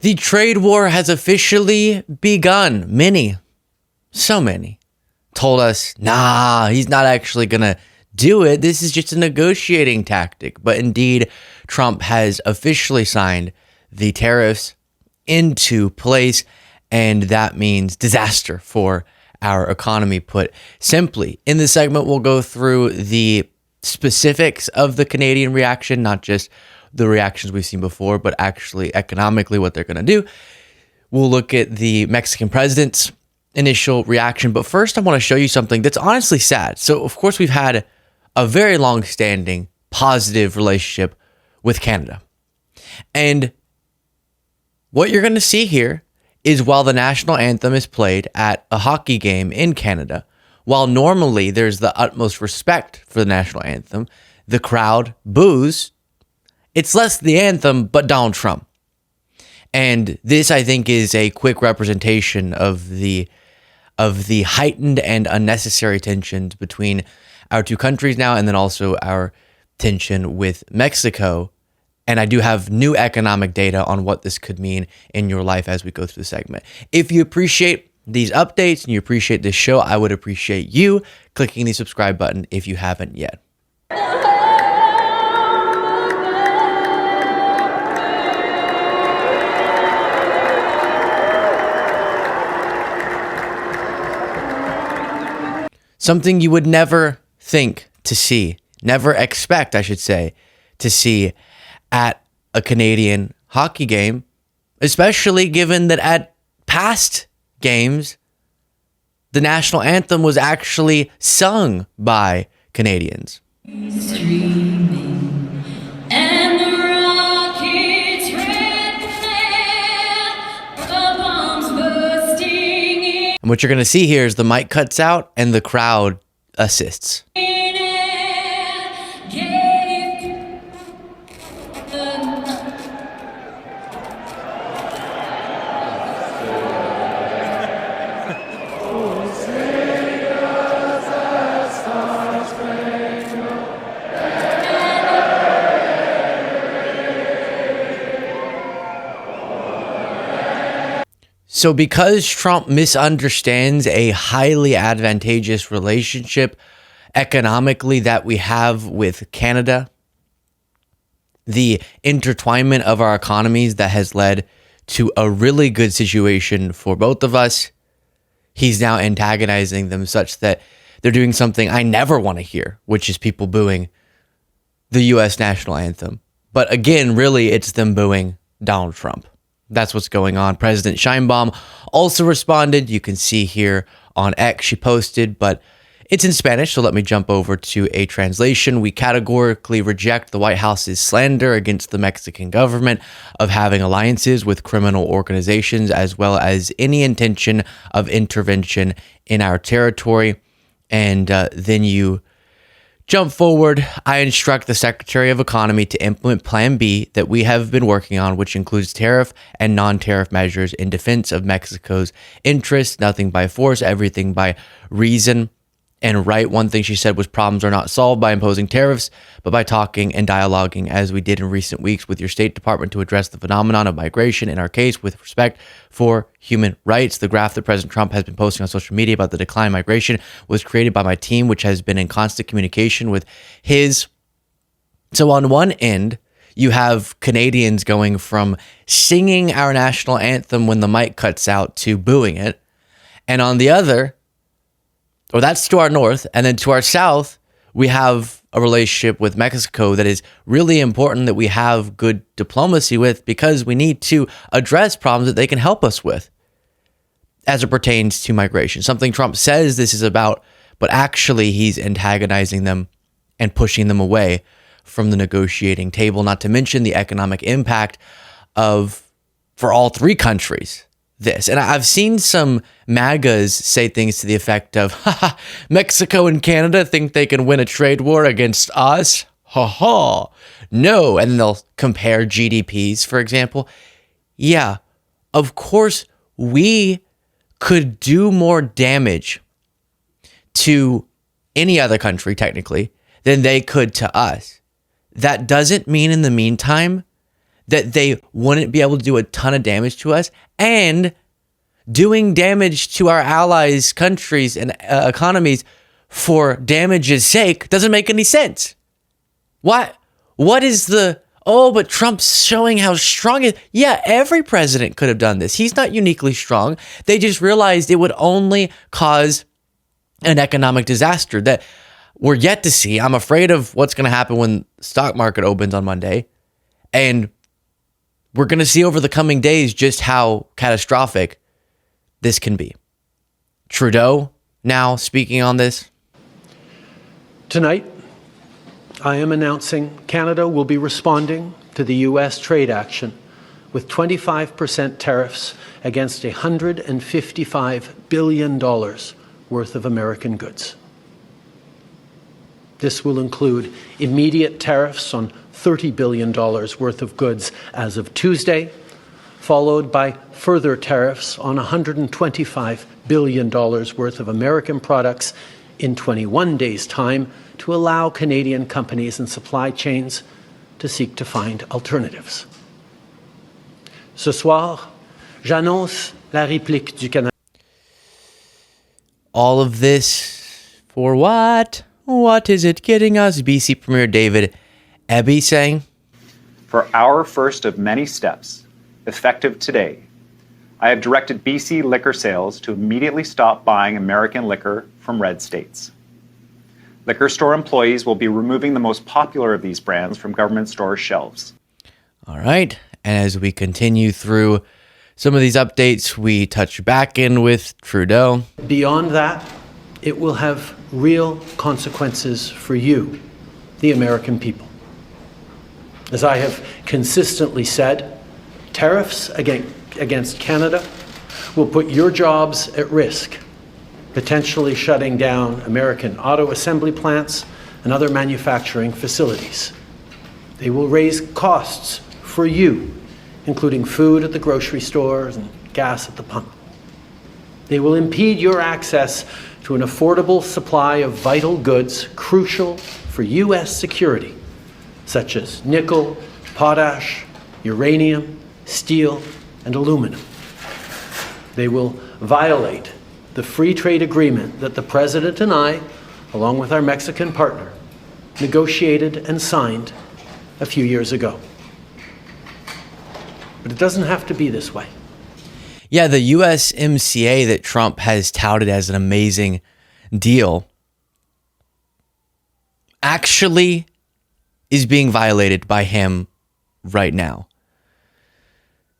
The trade war has officially begun. So many, told us, nah, he's not actually going to do it. This is just a negotiating tactic. But indeed, Trump has officially signed the tariffs into place, and that means disaster for our economy. Put simply, in this segment, we'll go through the specifics of the Canadian reaction, not just the reactions we've seen before, but actually economically what they're going to do. We'll look at the Mexican president's initial reaction. But first, I want to show you something that's honestly sad. So, of course, we've had a very long-standing positive relationship with Canada. And what you're going to see here is while the national anthem is played at a hockey game in Canada, while normally there's the utmost respect for the national anthem, the crowd boos. It's less the anthem, but Donald Trump. And this, I think, is a quick representation of the heightened and unnecessary tensions between our two countries now, and then also our tension with Mexico. And I do have new economic data on what this could mean in your life as we go through the segment. If you appreciate these updates and you appreciate this show, I would appreciate you clicking the subscribe button if you haven't yet. Something you would never think to see, never expect, I should say, to see at a Canadian hockey game, especially given that at past games, the national anthem was actually sung by Canadians. Streaming, and the rockets red flare, the bombs bursting in. And what you're going to see here is the mic cuts out and the crowd assists. So because Trump misunderstands a highly advantageous relationship economically that we have with Canada, the intertwinement of our economies that has led to a really good situation for both of us, he's now antagonizing them such that they're doing something I never want to hear, which is people booing the U.S. national anthem. But again, really, it's them booing Donald Trump. That's what's going on. President Sheinbaum also responded. You can see here on X, she posted, but it's in Spanish, so let me jump over to a translation. We categorically reject the White House's slander against the Mexican government of having alliances with criminal organizations, as well as any intention of intervention in our territory. And then you jump forward. I instruct the Secretary of Economy to implement Plan B that we have been working on, which includes tariff and non-tariff measures in defense of Mexico's interests. Nothing by force, everything by reason and right. One thing she said was problems are not solved by imposing tariffs, but by talking and dialoguing, as we did in recent weeks with your State Department to address the phenomenon of migration, in our case, with respect for human rights. The graph that President Trump has been posting on social media about the decline in migration was created by my team, which has been in constant communication with his. So on one end, you have Canadians going from singing our national anthem when the mic cuts out to booing it. And on the other, or that's to our north, and then to our south, we have a relationship with Mexico that is really important that we have good diplomacy with, because we need to address problems that they can help us with as it pertains to migration. Something Trump says this is about, but actually he's antagonizing them and pushing them away from the negotiating table, not to mention the economic impact of, for all three countries, this. And I've seen some MAGAs say things to the effect of, haha, Mexico and Canada think they can win a trade war against us? Ha ha. No. And they'll compare GDPs, for example. Yeah, of course, we could do more damage to any other country, technically, than they could to us. That doesn't mean in the meantime that they wouldn't be able to do a ton of damage to us, and doing damage to our allies, countries, and economies for damage's sake doesn't make any sense. What is the, oh, but Trump's showing how strong it is? Yeah, every president could have done this. He's not uniquely strong. They just realized it would only cause an economic disaster that we're yet to see. I'm afraid of what's going to happen when the stock market opens on Monday. And we're going to see over the coming days just how catastrophic this can be. Trudeau now speaking on this. Tonight, I am announcing Canada will be responding to the U.S. trade action with 25% tariffs against $155 billion worth of American goods. This will include immediate tariffs on $30 billion worth of goods as of Tuesday, followed by further tariffs on $125 billion worth of American products in 21 days' time to allow Canadian companies and supply chains to seek to find alternatives. Ce soir, j'annonce la réplique du Canada. All of this for what? What is it getting us? BC Premier David Eby saying, for our first of many steps, effective today, I have directed BC liquor sales to immediately stop buying American liquor from red states. Liquor store employees will be removing the most popular of these brands from government store shelves. All right. And as we continue through some of these updates, we touch back in with Trudeau. Beyond that, it will have real consequences for you, the American people. As I have consistently said, tariffs against Canada will put your jobs at risk, potentially shutting down American auto assembly plants and other manufacturing facilities. They will raise costs for you, including food at the grocery stores and gas at the pump. They will impede your access to an affordable supply of vital goods crucial for U.S. security, such as nickel, potash, uranium, steel, and aluminum. They will violate the free trade agreement that the President and I, along with our Mexican partner, negotiated and signed a few years ago. But it doesn't have to be this way. Yeah, the USMCA that Trump has touted as an amazing deal actually is being violated by him right now.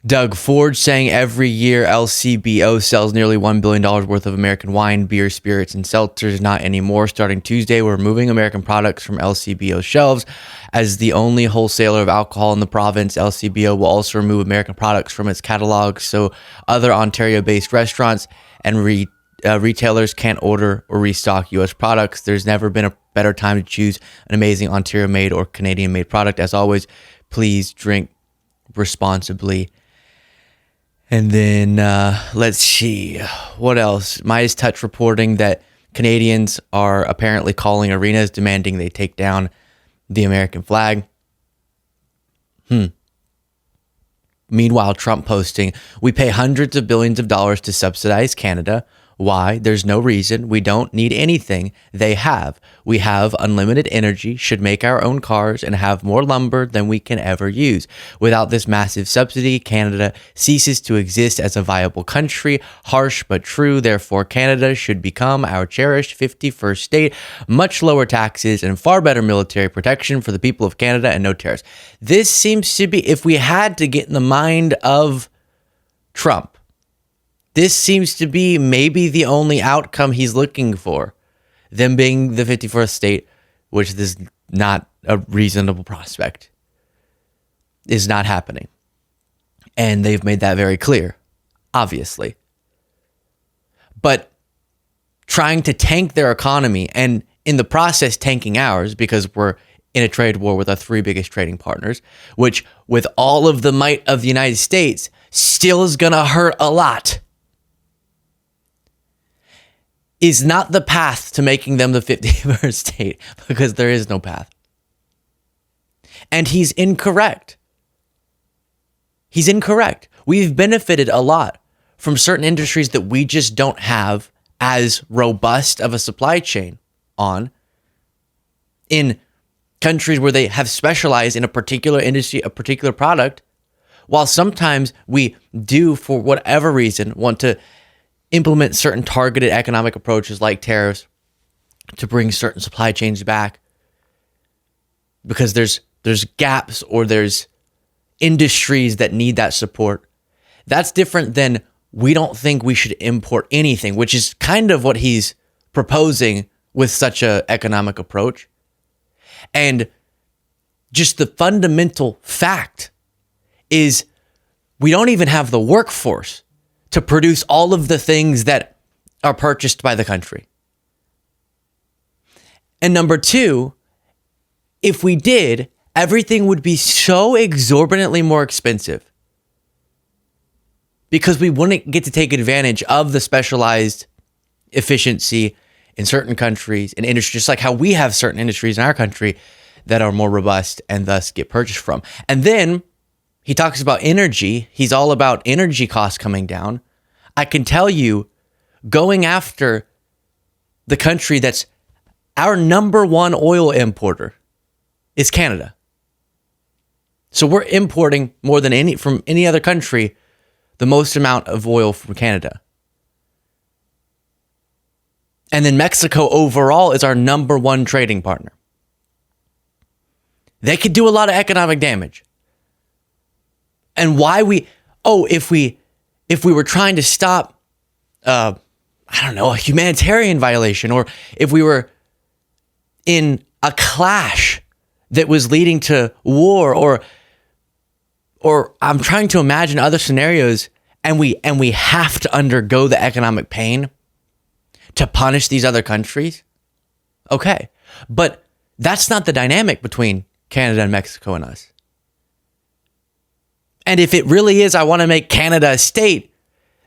Doug Ford saying every year LCBO sells nearly $1 billion worth of American wine, beer, spirits, and seltzers. Not anymore. Starting Tuesday, we're removing American products from LCBO shelves. As the only wholesaler of alcohol in the province, LCBO will also remove American products from its catalog, so other Ontario-based restaurants and retailers can't order or restock U.S. products. There's never been a better time to choose an amazing Ontario-made or Canadian-made product. As always, please drink responsibly. And then let's see, what else? Midas Touch reporting that Canadians are apparently calling arenas demanding they take down the American flag. Meanwhile, Trump posting, we pay hundreds of billions of dollars to subsidize Canada. Why? There's no reason. We don't need anything they have. We have unlimited energy, should make our own cars, and have more lumber than we can ever use. Without this massive subsidy, Canada ceases to exist as a viable country. Harsh but true. Therefore, Canada should become our cherished 51st state. Much lower taxes and far better military protection for the people of Canada and no tariffs. This seems to be, if we had to get in the mind of Trump, this seems to be maybe the only outcome he's looking for. Them being the 51st state, which is not a reasonable prospect, is not happening. And they've made that very clear, obviously. But trying to tank their economy and in the process tanking ours, because we're in a trade war with our three biggest trading partners, which with all of the might of the United States still is going to hurt a lot, is not the path to making them the 51st state, because there is no path. And he's incorrect. He's incorrect. We've benefited a lot from certain industries that we just don't have as robust of a supply chain on in countries where they have specialized in a particular industry, a particular product, while sometimes we do, for whatever reason, want to implement certain targeted economic approaches like tariffs to bring certain supply chains back because there's gaps or there's industries that need that support. That's different than we don't think we should import anything, which is kind of what he's proposing with such an economic approach. And just the fundamental fact is we don't even have the workforce to produce all of the things that are purchased by the country. And number two, if we did, everything would be so exorbitantly more expensive because we wouldn't get to take advantage of the specialized efficiency in certain countries and industries, just like how we have certain industries in our country that are more robust and thus get purchased from. And then he talks about energy. He's all about energy costs coming down. I can tell you, going after the country that's our number one oil importer is Canada. So we're importing more than from any other country, the most amount of oil from Canada. And then Mexico overall is our number one trading partner. They could do a lot of economic damage. And why if we were trying to stop, a humanitarian violation, or if we were in a clash that was leading to war, or I'm trying to imagine other scenarios, and we have to undergo the economic pain to punish these other countries. Okay, but that's not the dynamic between Canada and Mexico and us. And if it really is, I want to make Canada a state,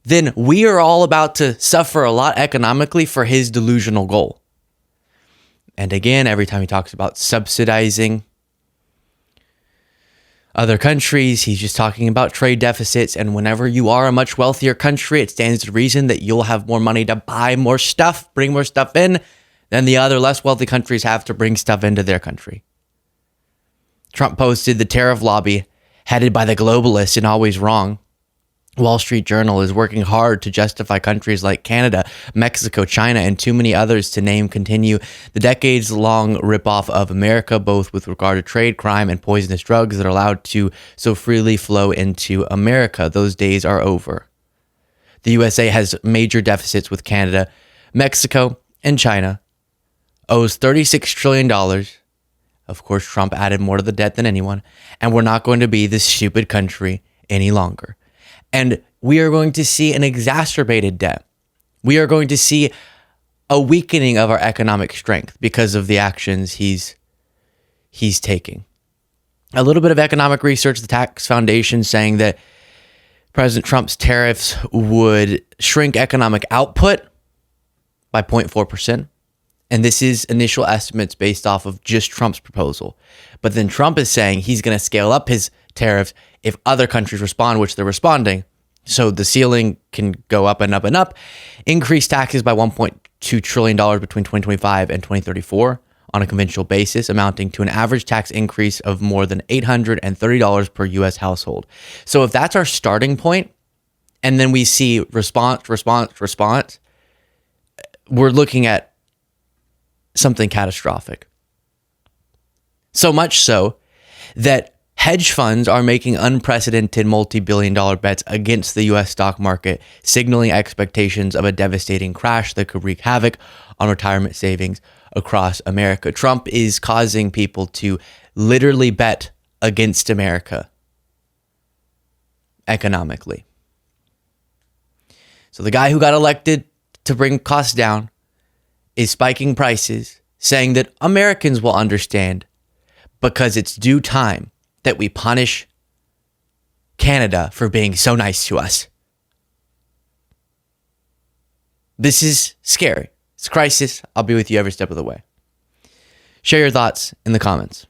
then we are all about to suffer a lot economically for his delusional goal. And again, every time he talks about subsidizing other countries, he's just talking about trade deficits. And whenever you are a much wealthier country, it stands to reason that you'll have more money to buy more stuff, bring more stuff in, than the other less wealthy countries have to bring stuff into their country. Trump posted the tariff lobby, headed by the globalists and always wrong. Wall Street Journal is working hard to justify countries like Canada, Mexico, China, and too many others to name continue the decades-long ripoff of America, both with regard to trade, crime, and poisonous drugs that are allowed to so freely flow into America. Those days are over. The USA has major deficits with Canada. Mexico and China owes $36 trillion. Of course, Trump added more to the debt than anyone, and we're not going to be this stupid country any longer. And we are going to see an exacerbated debt. We are going to see a weakening of our economic strength because of the actions he's taking. A little bit of economic research, the Tax Foundation saying that President Trump's tariffs would shrink economic output by 0.4%. And this is initial estimates based off of just Trump's proposal. But then Trump is saying he's going to scale up his tariffs if other countries respond, which they're responding. So the ceiling can go up and up and up. Increase taxes by $1.2 trillion between 2025 and 2034 on a conventional basis, amounting to an average tax increase of more than $830 per U.S. household. So if that's our starting point, and then we see response, we're looking at something catastrophic. So much so that hedge funds are making unprecedented multi-billion-dollar bets against the U.S. stock market, signaling expectations of a devastating crash that could wreak havoc on retirement savings across America. Trump is causing people to literally bet against America economically. So the guy who got elected to bring costs down is spiking prices, saying that Americans will understand because it's due time that we punish Canada for being so nice to us. This is scary. It's a crisis. I'll be with you every step of the way. Share your thoughts in the comments.